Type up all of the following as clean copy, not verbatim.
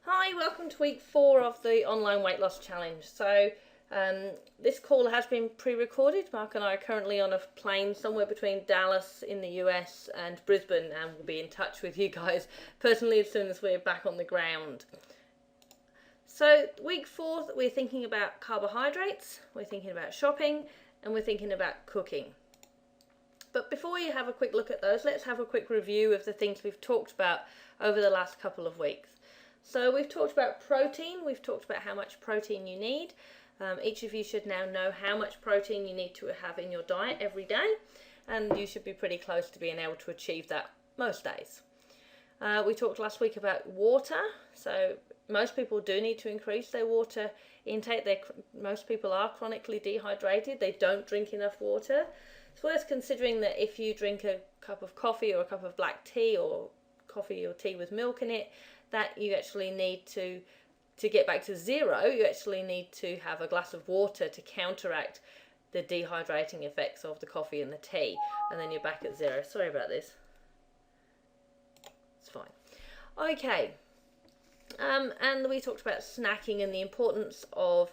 Hi, welcome to week 4 of the online weight loss challenge. So this call has been pre-recorded. Mark and I are currently on a plane somewhere between Dallas in the US and Brisbane, and we'll be in touch with you guys personally as soon as we're back on the ground. So week 4, we're thinking about carbohydrates, we're thinking about shopping, and we're thinking about cooking. But before we have a quick look at those, let's have a quick review of the things we've talked about over the last couple of weeks. So we've talked about protein, we've talked about how much protein you need. Each of you should now know how much protein you need to have in your diet every day, and you should be pretty close to being able to achieve that most days. We talked last week about water, so most people do need to increase their water intake. Most people are chronically dehydrated, they don't drink enough water. It's worth considering that if you drink a cup of coffee or a cup of black tea or coffee or tea with milk in it, that you actually need to get back to zero, you actually need to have a glass of water to counteract the dehydrating effects of the coffee and the tea, and then you're back at zero. Sorry about this. It's fine. Okay, and we talked about snacking and the importance of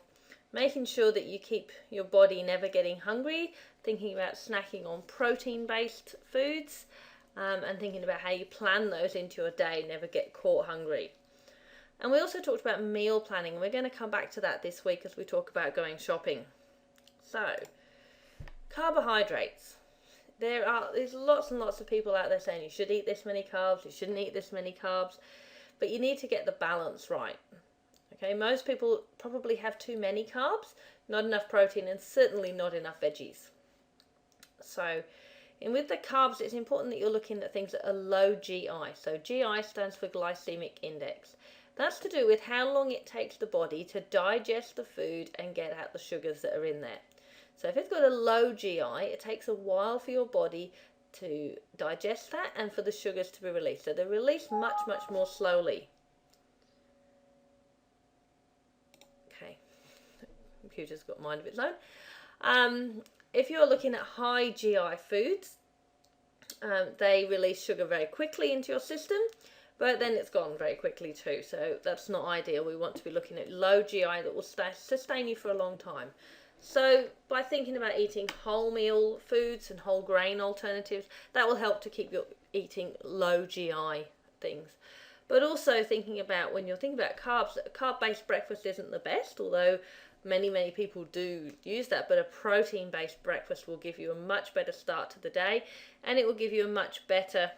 making sure that you keep your body never getting hungry, thinking about snacking on protein-based foods, and thinking about how you plan those into your day, never get caught hungry. And we also talked about meal planning, and we're going to come back to that this week as we talk about going shopping. So, carbohydrates. There's lots and lots of people out there saying you should eat this many carbs, you shouldn't eat this many carbs, but you need to get the balance right. Okay, most people probably have too many carbs, not enough protein, and certainly not enough veggies. So, and with the carbs, it's important that you're looking at things that are low GI. So GI stands for glycemic index. That's to do with how long it takes the body to digest the food and get out the sugars that are in there. So if it's got a low GI, it takes a while for your body to digest that and for the sugars to be released. So they're released much, much more slowly. Okay, the computer's got a mind of its own. If you're looking at high GI foods, they release sugar very quickly into your system, but then it's gone very quickly too, so that's not ideal. We want to be looking at low GI that will sustain you for a long time. So by thinking about eating wholemeal foods and whole grain alternatives, that will help to keep you eating low GI things. But also thinking about, when you're thinking about carbs, a carb-based breakfast isn't the best, although many people do use that, but a protein-based breakfast will give you a much better start to the day, and it will give you a much better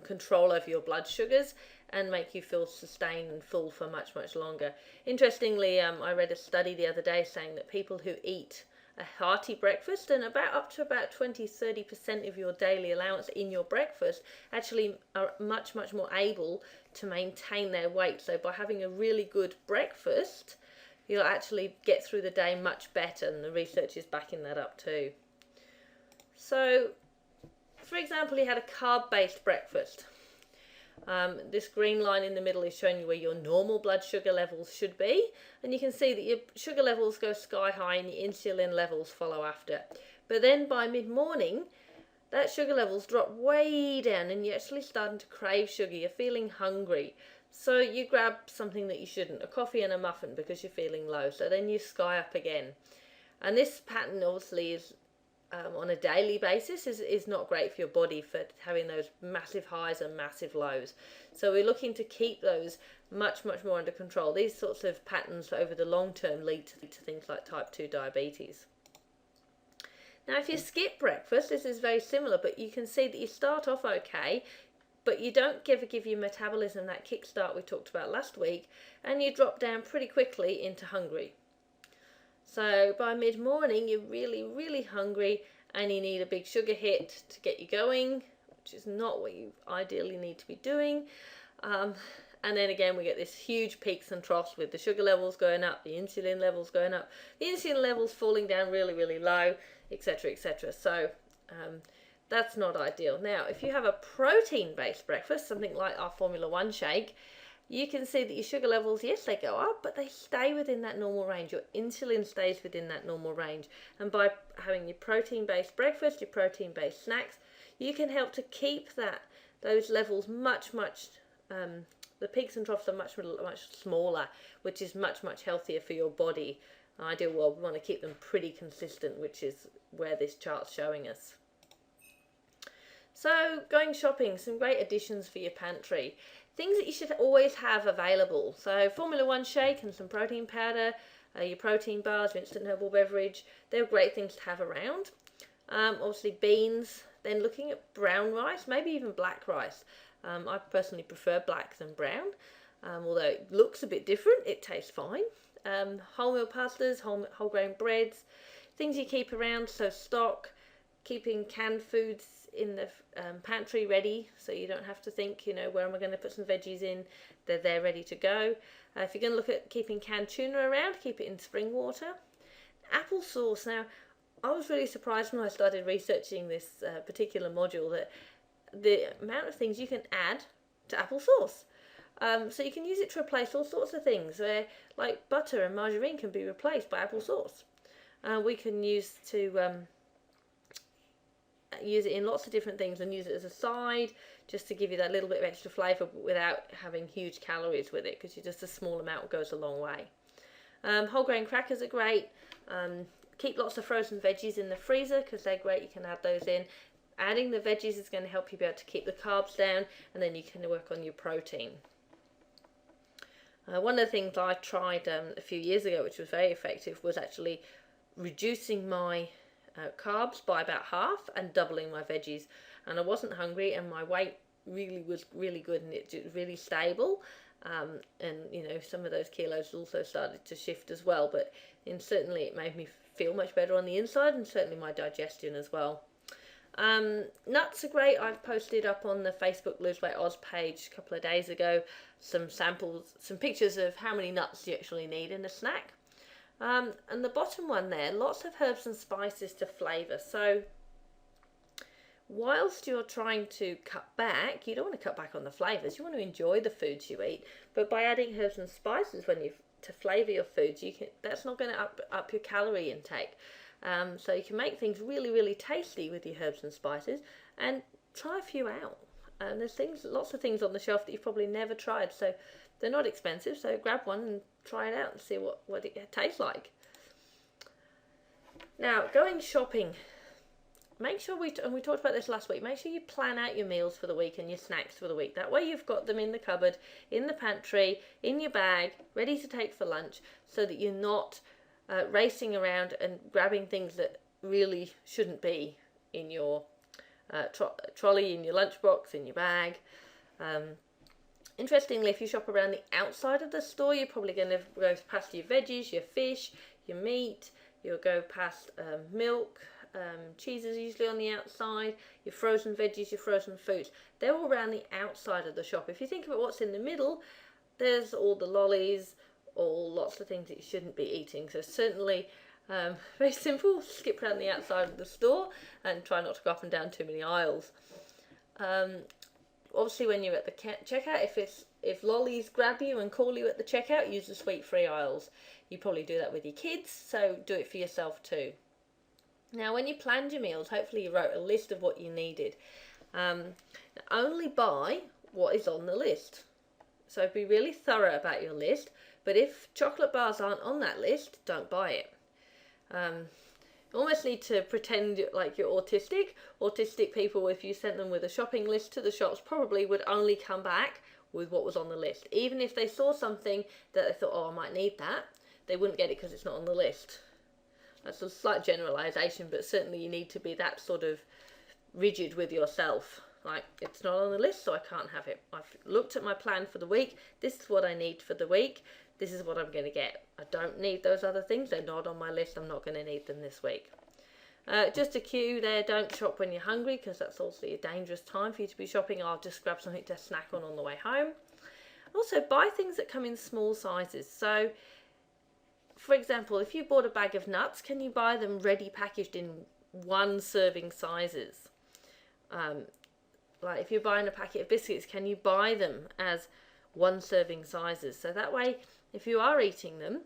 control over your blood sugars and make you feel sustained and full for much longer. Interestingly, I read a study the other day saying that people who eat a hearty breakfast, and up to 20-30% of your daily allowance in your breakfast, actually are much more able to maintain their weight. So by having a really good breakfast, you'll actually get through the day much better, and the research is backing that up too. So, for example, you had a carb-based breakfast. This green line in the middle is showing you where your normal blood sugar levels should be, and you can see that your sugar levels go sky high and your insulin levels follow after. But then by mid-morning, that sugar levels drop way down and you're actually starting to crave sugar, you're feeling hungry. So you grab something that you shouldn't, a coffee and a muffin, because you're feeling low. So then you sky up again. And this pattern obviously is on a daily basis is not great for your body for having those massive highs and massive lows. So we're looking to keep those much more under control. These sorts of patterns over the long term lead to things like type 2 diabetes. Now if you skip breakfast, this is very similar, but you can see that you start off okay, but you don't give your metabolism that kickstart we talked about last week, and you drop down pretty quickly into hungry. So by mid-morning, you're really hungry, and you need a big sugar hit to get you going, which is not what you ideally need to be doing. And then again, we get this huge peaks and troughs with the sugar levels going up, the insulin levels going up, the insulin levels falling down really low, etc. So that's not ideal. Now, if you have a protein-based breakfast, something like our Formula 1 shake, you can see that your sugar levels, yes, they go up, but they stay within that normal range. Your insulin stays within that normal range. And by having your protein-based breakfast, your protein-based snacks, you can help to keep those levels much The peaks and troughs are much smaller, which is much healthier for your body. Ideal world, we want to keep them pretty consistent, which is where this chart's showing us. So, going shopping, some great additions for your pantry. Things that you should always have available. So, Formula 1 shake and some protein powder, your protein bars, your instant herbal beverage. They're great things to have around. Obviously beans. Then looking at brown rice, maybe even black rice. I personally prefer black than brown. Although it looks a bit different, it tastes fine. Wholemeal pastas, whole grain breads, things you keep around, so stock, keeping canned foods in the pantry ready, so you don't have to think, where am I going to put some veggies in? They're there ready to go. If you're going to look at keeping canned tuna around, keep it in spring water. Applesauce. Now, I was really surprised when I started researching this particular module that the amount of things you can add to applesauce. So you can use it to replace all sorts of things, where like butter and margarine can be replaced by applesauce. We can use it in lots of different things and use it as a side, just to give you that little bit of extra flavour without having huge calories with it, because just a small amount goes a long way. Whole grain crackers are great. Keep lots of frozen veggies in the freezer because they're great. You can add those in. Adding the veggies is going to help you be able to keep the carbs down, and then you can work on your protein. One of the things I tried a few years ago, which was very effective, was actually reducing my carbs by about half and doubling my veggies. And I wasn't hungry, and my weight was really good, and it was really stable. And some of those kilos also started to shift as well, but certainly it made me feel much better on the inside, and certainly my digestion as well. Nuts are great. I've posted up on the Facebook Lose Weight Oz page a couple of days ago some samples, some pictures of how many nuts you actually need in a snack. And the bottom one there, lots of herbs and spices to flavour. So whilst you're trying to cut back, you don't want to cut back on the flavours. You want to enjoy the foods you eat. But by adding herbs and spices to flavour your foods, that's not going to up your calorie intake. So you can make things really tasty with your herbs and spices, and try a few out. And there's lots of things on the shelf that you've probably never tried, so they're not expensive. So grab one and try it out and see what it tastes like. Now, going shopping. Make sure we talked about this last week. Make sure you plan out your meals for the week and your snacks for the week. That way you've got them in the cupboard, in the pantry, in your bag, ready to take for lunch, so that you're not racing around and grabbing things that really shouldn't be in your trolley, in your lunchbox, in your bag. Interestingly, if you shop around the outside of the store, you're probably going to go past your veggies, your fish, your meat. You'll go past milk. Cheese is usually on the outside. Your frozen veggies, your frozen foods. They're all around the outside of the shop. If you think about what's in the middle, there's all the lollies, lots of things that you shouldn't be eating. So certainly, very simple, skip around the outside of the store and try not to go up and down too many aisles. Obviously when you're at the checkout, if lollies grab you and call you at the checkout, use the sweet-free aisles. You probably do that with your kids, so do it for yourself too. Now when you planned your meals, hopefully you wrote a list of what you needed. Only buy what is on the list. So be really thorough about your list. But if chocolate bars aren't on that list, don't buy it. You almost need to pretend like you're autistic. Autistic people, if you sent them with a shopping list to the shops, probably would only come back with what was on the list. Even if they saw something that they thought, oh, I might need that, they wouldn't get it because it's not on the list. That's a slight generalisation, but certainly you need to be that sort of rigid with yourself. Like, it's not on the list, so I can't have it. I've looked at my plan for the week. This is what I need for the week. This is what I'm going to get. I don't need those other things. They're not on my list. I'm not going to need them this week. Just a cue there, don't shop when you're hungry, because that's also a dangerous time for you to be shopping. I'll just grab something to snack on the way home. Also, buy things that come in small sizes. So, for example, if you bought a bag of nuts, can you buy them ready packaged in 1 serving sizes? Like if you're buying a packet of biscuits, can you buy them as 1 serving sizes? So that way, if you are eating them,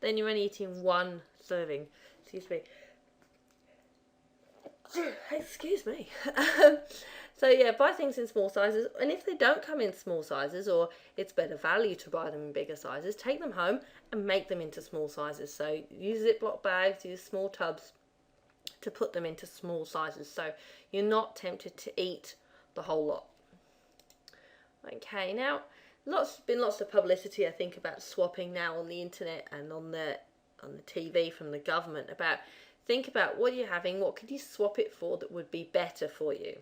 then you're only eating 1 serving. Excuse me. So yeah, buy things in small sizes, and if they don't come in small sizes, or it's better value to buy them in bigger sizes, take them home and make them into small sizes. So use Ziploc bags, use small tubs to put them into small sizes, so you're not tempted to eat the whole lot. Okay, now been lots of publicity, I think, about swapping now on the internet and on the TV from the government about, think about what you're having, what could you swap it for that would be better for you.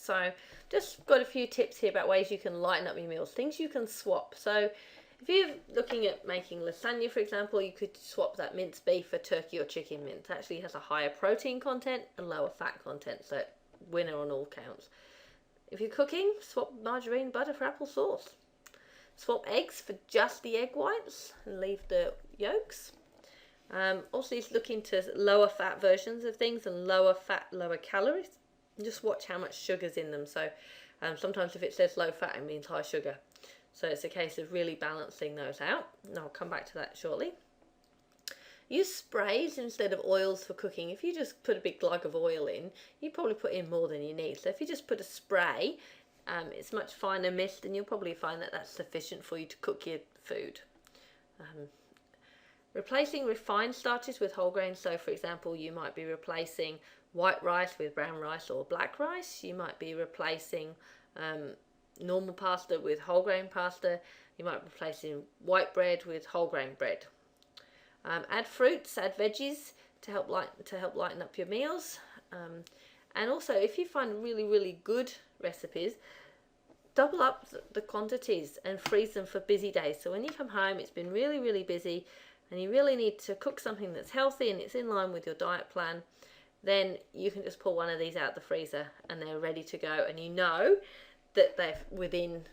So just got a few tips here about ways you can lighten up your meals, things you can swap. So if you're looking at making lasagna, for example, you could swap that minced beef for turkey or chicken mince. It actually has a higher protein content and lower fat content, so winner on all counts. If you're cooking, swap margarine butter for applesauce. Swap eggs for just the egg whites and leave the yolks. Also, you look into lower fat versions of things and lower fat, lower calories. And just watch how much sugar's in them. So sometimes if it says low fat, it means high sugar. So it's a case of really balancing those out. And I'll come back to that shortly. Use sprays instead of oils for cooking. If you just put a big glug of oil in, you probably put in more than you need. So if you just put a spray, it's much finer mist, and you'll probably find that that's sufficient for you to cook your food. Replacing refined starches with whole grains. So for example, you might be replacing white rice with brown rice or black rice. You might be replacing normal pasta with whole grain pasta. You might be replacing white bread with whole grain bread. Add fruits, add veggies to help lighten up your meals. And also, if you find really good recipes, double up the quantities and freeze them for busy days. So when you come home, it's been really busy, and you really need to cook something that's healthy and it's in line with your diet plan, then you can just pull one of these out the freezer and they're ready to go, and you know that they're within,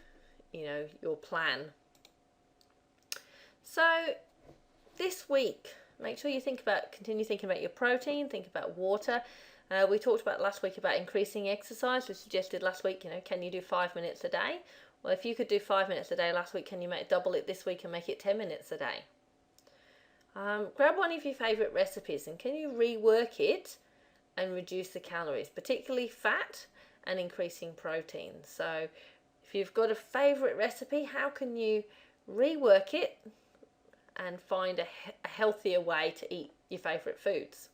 your plan. So this week, make sure you continue thinking about your protein, think about water. We talked about last week about increasing exercise. We suggested last week, can you do 5 minutes a day? Well, if you could do 5 minutes a day last week, can you double it this week and make it 10 minutes a day? Grab one of your favourite recipes and can you rework it and reduce the calories, particularly fat, and increasing protein. So if you've got a favourite recipe, how can you rework it and find a healthier way to eat your favourite foods?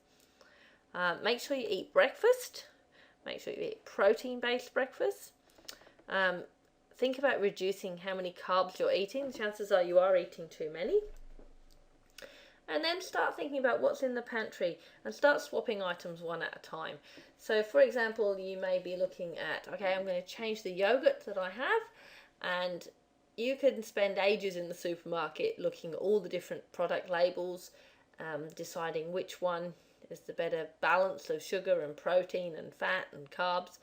Make sure you eat breakfast. Make sure you eat protein-based breakfast. Think about reducing how many carbs you're eating. Chances are you are eating too many. And then start thinking about what's in the pantry and start swapping items one at a time. So for example, you may be looking at, okay, I'm going to change the yogurt that I have, and you can spend ages in the supermarket looking at all the different product labels, deciding which one is the better balance of sugar and protein and fat and carbs.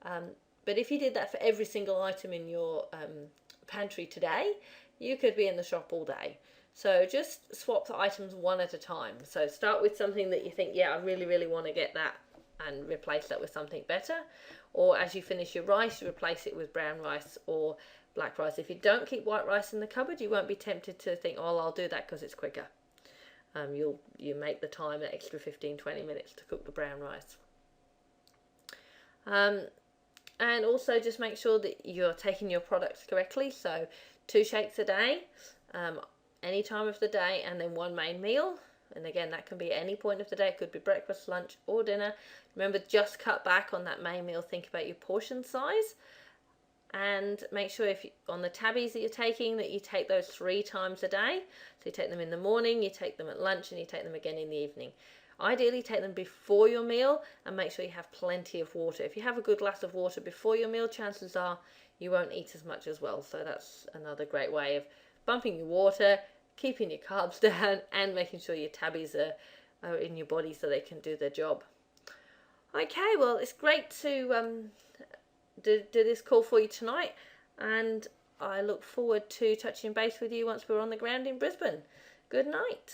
But if you did that for every single item in your pantry today, you could be in the shop all day. So just swap the items one at a time. So start with something that you think, yeah, I really want to get that, and replace that with something better. Or as you finish your rice, you replace it with brown rice or black rice. If you don't keep white rice in the cupboard, you won't be tempted to think, oh, I'll do that because it's quicker. You make the time an extra 15-20 minutes to cook the brown rice. And also just make sure that you're taking your products correctly. So 2 shakes a day, any time of the day, and then 1 main meal. And again, that can be at any point of the day. It could be breakfast, lunch, or dinner. Remember, just cut back on that main meal. Think about your portion size. And make sure on the tabbies that you're taking, that you take those 3 times a day. So you take them in the morning, you take them at lunch, and you take them again in the evening. Ideally, take them before your meal and make sure you have plenty of water. If you have a good glass of water before your meal, chances are you won't eat as much as well. So that's another great way of bumping your water, keeping your carbs down, and making sure your tabbies are in your body so they can do their job. Okay, well, it's great to do this call for you tonight, and I look forward to touching base with you once we're on the ground in Brisbane. Good night.